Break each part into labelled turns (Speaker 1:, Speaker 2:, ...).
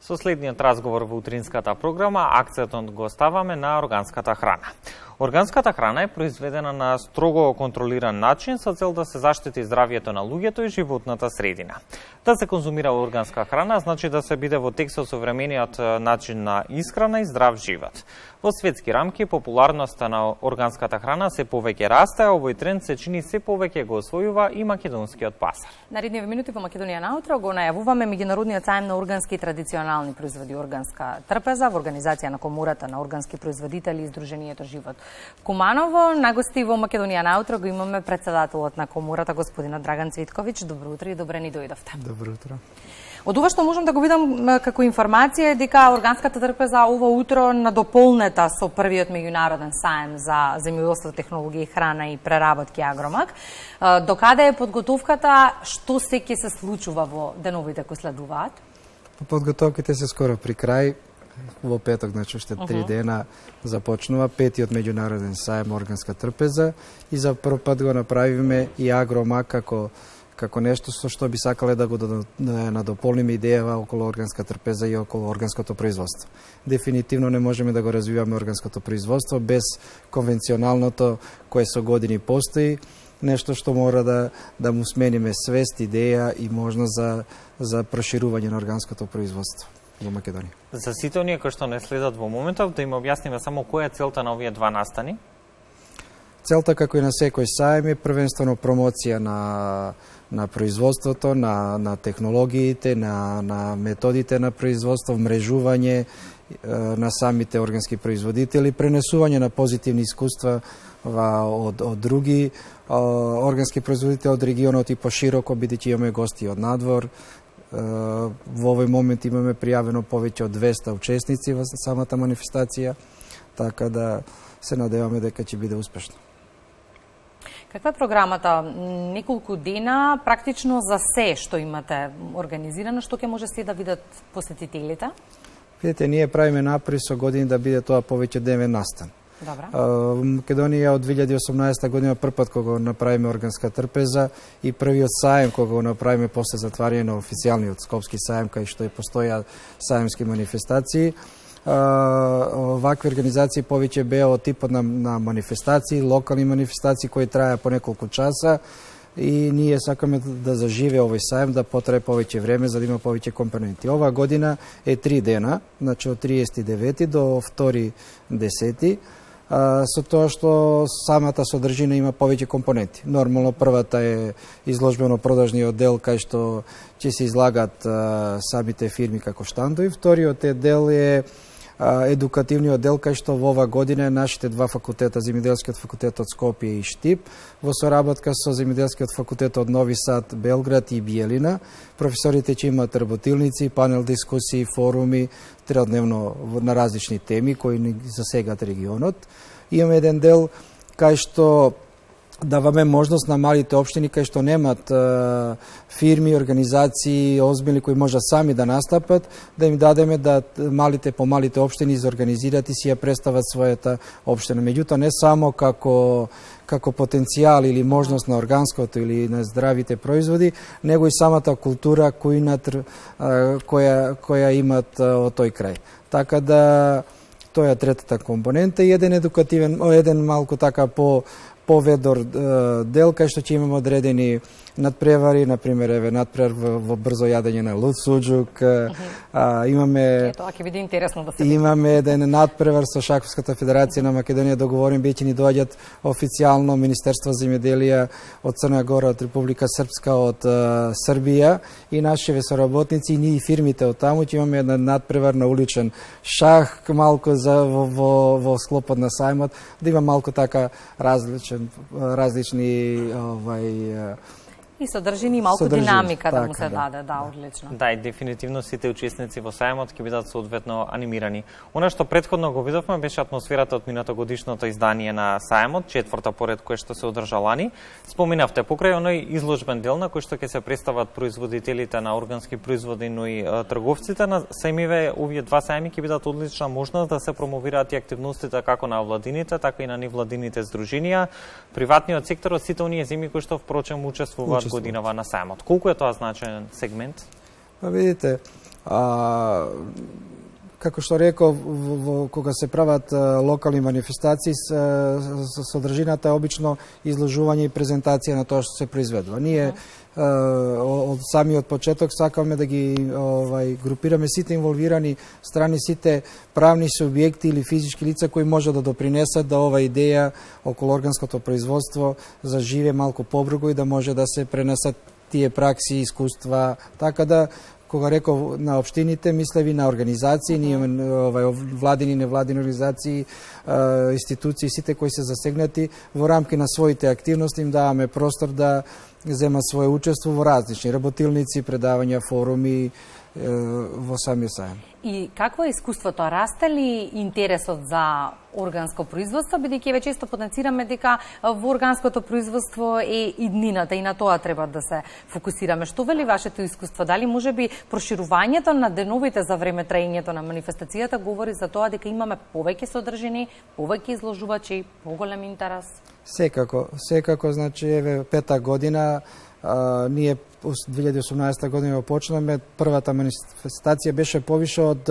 Speaker 1: Со следниот разговор во утринската програма акцентот го ставаме на органската храна. Органската храна е произведена на строго контролиран начин со цел да се заштити здравјето на луѓето и животната средина. Да се конзумира органска храна значи да се биде во тек со современиот начин на исхрана и здрав живот. Во светски рамки популарноста на органската храна се повеќе расте, а овој тренд се чини се повеќе го освојува и македонскиот пазар.
Speaker 2: Наредниот минути во Македонија наутро го најавуваме меѓународниот сајм на органски и традиционални производи органска трпеза во организација на Комората на органски производители и Сдруженијето Живот Куманово. На гости во Македонија наутро го имаме претседателот на Комората господинот Драган Цвитковиќ. Добро утро и добре ни дојдовте.
Speaker 3: Добро утро.
Speaker 2: Од ова што можам да го видам како информација е дека органската трпеза ова утро надополнета со првиот меѓународен сајм за земјоделство, технологија и храна и преработки Агромаг. Докаде е подготовката, што се ќе се случува во деновите кои следуваат?
Speaker 3: Подготовките се скоро при крај. Во петок, значи уште 3 дена започнува петиот меѓународен сајм органска трпеза и за прв пат го направиме и Агромаг како нешто со што би сакале да го надополниме идејава околу органска трпеза и околу органското производство. Дефинитивно не можеме да го развиваме органското производство без конвенционалното кое со години постои, нешто што мора да му смениме свест, идеја и можност за проширување на органското производство во Македонија.
Speaker 1: За сите оние кои што не следат во моментов, да им објасниме само која е целта на овие два настани?
Speaker 3: Целта, како и на секој сајм, е првенствено промоција на производството, на технологиите, на методите на производство, мрежување на самите органски производители, пренесување на позитивни искуства од други органски производители од регионот и пошироко, бидејќи имаме гости од надвор. Во овој момент имаме пријавено повеќе од 200 учесници во самата манифестација, така да се надеваме дека ќе биде успешно.
Speaker 2: Каква е програмата? Неколку дена, практично за се што имате организирано, што ќе може се да видат посетителите?
Speaker 3: Видите, ние правиме напори со години да биде тоа повеќе демен настан.
Speaker 2: Добра.
Speaker 3: Во Македонија од 2018 година прв пат кога го направиме органска трпеза и првиот сајм кога го направиме после затварање на официјалниот Скопски сајм, кај што постоја сајмски манифестации. Вакви организации повеќе беа од типот на манифестации, локални манифестации кои траја по неколку часа и ние сакаме да заживе овој сајм, да потрае повеќе време за да има повеќе компоненти. Оваа година е 3 дена, значи од 39 до 2.10. Со тоа што самата содржина има повеќе компоненти. Нормално првата е изложбено-продажниот дел кај што ќе се излагат самите фирми како штандови. Вториот дел е едукативниот дел кај што во оваа година нашите два факултета, Земјоделскиот факултет од Скопје и Штип, во соработка со Земјоделскиот факултет од Нови Сад, Белград и Биелина, професорите ќе имаат работилници, панел дискусии, форуми, тредневно на различни теми кои ни засегат регионот. Имаме еден дел кај што даваме можност на малите општини кај што немат фирми, организации, озбилни кои можат сами да настапат, да им дадеме да по малите општини изорганизираат и си ја представат својата општина. Меѓутоа не само како потенцијал или можност на органското или на здравите производи, него и самата култура која имат од тој крај. Така да тоа е третата компонента и еден малку така поведор дел кај што ќе имаме одредени надпревари, например, надпревар во брзо јадење на луд суџук. Имаме
Speaker 2: тоа ќе биде интересно да се
Speaker 3: имаме еден надпревар со Шаховската федерација на Македонија, договорен биќе ни доаѓат официјално Министерство за земјоделие од Црна Гора, од Република Српска, од Србија и нашите соработници и ние фирмите од таму ќе имаме еден надпревар на уличен шах, малку во склопот на сајмот, да има малку така различни
Speaker 2: и содржини, малку динамика да му се даде, одлично.
Speaker 1: Да, и дефинитивно сите учесници во сајмот ќе бидат соодветно анимирани. Она што претходно го видовме беше атмосферата од минатогодишното издание на сајмот, четврта поред кое што се одржа лани. Споминавте покрај оној изложбен дел на кој што ќе се представат производителите на органски производи, но и трговците на сајмиве. Овие два сајми ќе бидат одлична можност да се промовираат и активностите како на владините, така и на невладините здруженија, приватниот сектор од сите оние земји кои што впрочем учествуваат годинава на сајмот. Колку е тоа значаен сегмент?
Speaker 3: Видите, како што реков, кога се прават локални манифестации, содржината е обично изложување и презентација на тоа што се произведува. Ние од самиот почеток сакаме да ги групираме сите инволвирани страни, сите правни субјекти или физички лица кои може да допринесат да ова идеја околу органското производство заживе малку побрзо и да може да се пренесат тие пракси, искуства, така да кога реков на општините, мислеви на организации, ние владини, невладини организации, институции, сите кои се засегнати во рамки на своите активности им даваме простор да земат свое учество во различни работилници, предавања, форуми во самиот сајм.
Speaker 2: И какво е искуството? Расте ли интересот за органско производство, бидејќи веќе често потенцираме дека во органското производство е иднината и на тоа треба да се фокусираме. Што вели вашето искуство? Дали можеби проширувањето на деновите за време траењето на манифестацијата говори за тоа дека имаме повеќе содржини, повеќе изложувачи, поголем интерес? Секако, значи еве пета година ние 2018 година почнаме, првата манифестација беше повише од,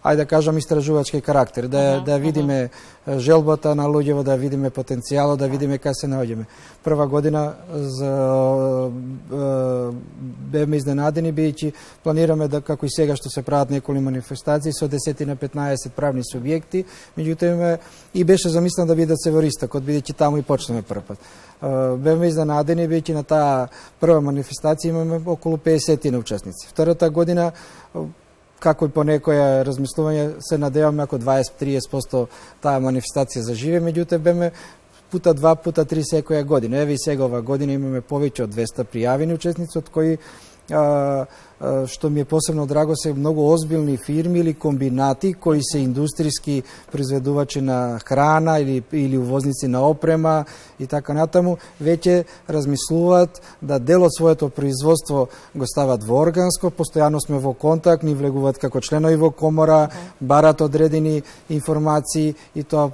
Speaker 2: ајде да кажам, истражувачки карактер, да видиме желбата на луѓето, да видиме потенцијалот, да видиме кај се наоѓаме. Прва година бевме изненадени, бидејќи планираме да, како и сега што се прават некои манифестации со 10 на 15 правни субјекти, меѓутоа и беше замислено да бидат се во Ристокот, бидејќи таму и почнеме прв пат. Бевме изненадени, бидејќи на таа прва манифестација имаме околу 50 на учесници. Втората година, како и по некоја размислување, се надеваме ако 20-30% таа манифестација заживе, меѓутоа беме пута 2, пута 3 секоја година. Еве и сега ова година имаме повеќе од 200 пријавени учесници, од кои што ми е посебно драго се многу озбилни фирми или комбинати кои се индустријски произведувачи на храна или увозници на опрема и така натаму, веќе размислуваат да дел од своето производство го стават во органско, постојано сме во контакт, ни влегуваат како членови во комора, барат одредени информации и тоа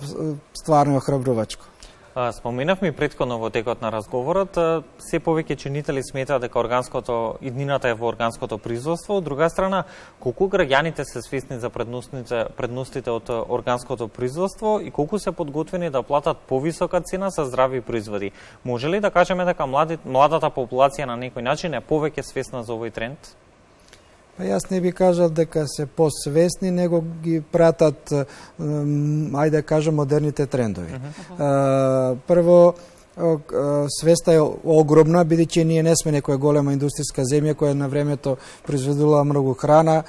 Speaker 2: стварно е охрабрувачко.
Speaker 1: Споменавме и претходно во текот на разговорот, се повеќе чинители сметаат дека иднината е во органското производство. Од друга страна, колку граѓаните се свесни за предностите од органското производство и колку се подготвени да платат повисока цена за здрави производи? Може ли да кажеме дека младата популација на некој начин е повеќе свесна за овој тренд?
Speaker 3: Па јас не би кажал дека се посвесни, него ги пратат, ајде да кажам, модерните трендови. Прво, свеста е огромна, бидејќи ние не сме некоја голема индустријска земја која на времето произведувала многу храна.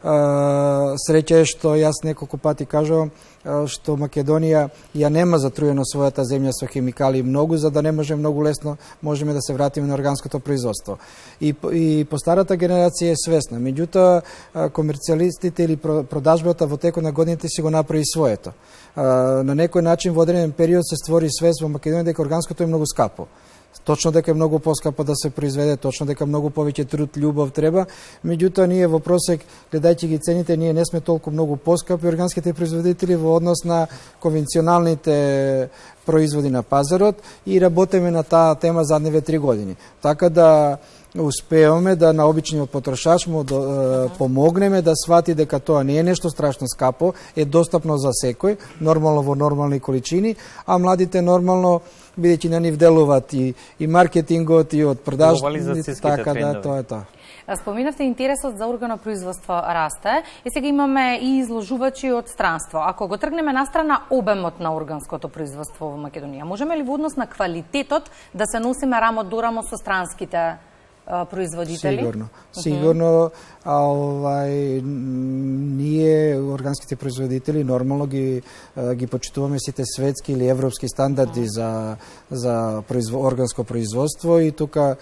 Speaker 3: Среќа е што јас неколку пати кажувам што Македонија ја нема затруено својата земја со хемикали многу, за да не може многу лесно можеме да се вратиме на органското производство. И по старата генерација е свесна, меѓутоа комерцијалистите или продажбата во текот на годините си го направи своето. На некој начин во одреден период се створи свест во Македонија дека органското е многу скапо. Точно дека е многу поскапо да се произведе, точно дека многу повеќе труд, љубов треба, меѓутоа ние во просек, гледајќи ги цените, ние не сме толку многу поскапи органските производители во однос на конвенционалните производи на пазарот и работиме на таа тема задниве 3 години. Така да успееме да на обичниот потрошач му помогнеме да свати дека тоа не е нешто страшно скапо, е достапно за секој, нормално во нормални количини, а младите нормално, бидејќи на нив делуваат и маркетингот и од продажбите, така да тоа е тоа.
Speaker 2: Споминавте интересот за органопроизводство расте и сега имаме и изложувачи од странство. Ако го тргнеме настрана обемот на органското производство во Македонија, можеме ли во однос на квалитетот да се носиме рамо до рамо со странските производители?
Speaker 3: Сигурно, ние органските производители нормално ги почитуваме сите светски или европски стандарди за органско производство и тука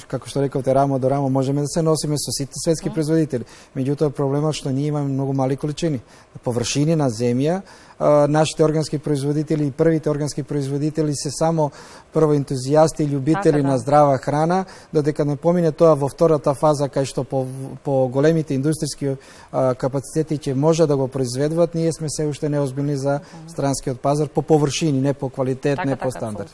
Speaker 3: како што рековте, рамо до рамо можеме да се носиме со сите светски производители. Меѓутоа проблемот што ние имаме многу мали количини површини на земја. Нашите органски производители и првите органски производители се само прво ентузијасти и љубители на здрава храна, додека не помине тоа во втората фаза кај што по големите индустријски капацитети ќе може да го произведуваат, ние сме се уште неозбилни за странскиот пазар по површини, не по квалитет, не по стандард.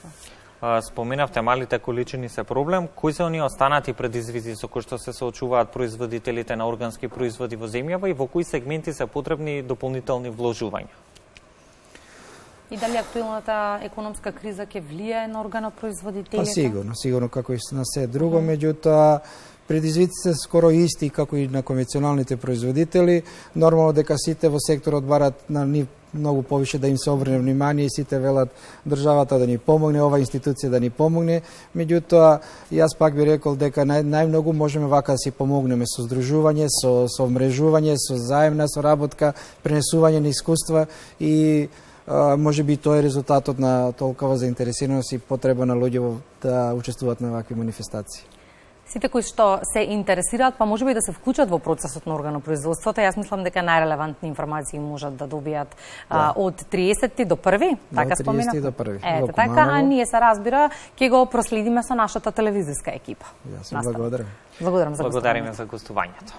Speaker 1: Споменавте малите количини се проблем. Кои се оние останати предизвици со кои што се соочуваат производителите на органски производи во земјава и во кои сегменти се потребни дополнителни вложувања?
Speaker 2: И дали актуелната економска криза ќе влијае на органопроизводителите?
Speaker 3: Сигурно како и на се друго, меѓутоа предизвиците се скоро исти како и на конвенционалните производители. Нормално дека сите во секторот барат на нив многу повише да им се обрне внимание и сите велат државата да ни помогне, ова институција да ни помогне. Меѓутоа, јас пак би рекол дека најмногу можеме вака да си помогнеме со здружување, со вмрежување, со заемна соработка, пренесување на искуства и може би тоа е резултатот на толкова заинтересираност и потреба на луѓе да учествуваат на вакви манифестации.
Speaker 2: Сите кои што се интересираат, па може би да се вклучат во процесот на органопроизводството, јас мислам дека најрелевантни информации можат да добијат од 30 до 1, така спомена?
Speaker 3: Од 30 до 1.
Speaker 2: Ете, така, а ние се разбира, ќе го проследиме со нашата телевизиска екипа.
Speaker 3: Јас благодарам.
Speaker 2: Благодарам за
Speaker 1: Благодариме за гостувањето.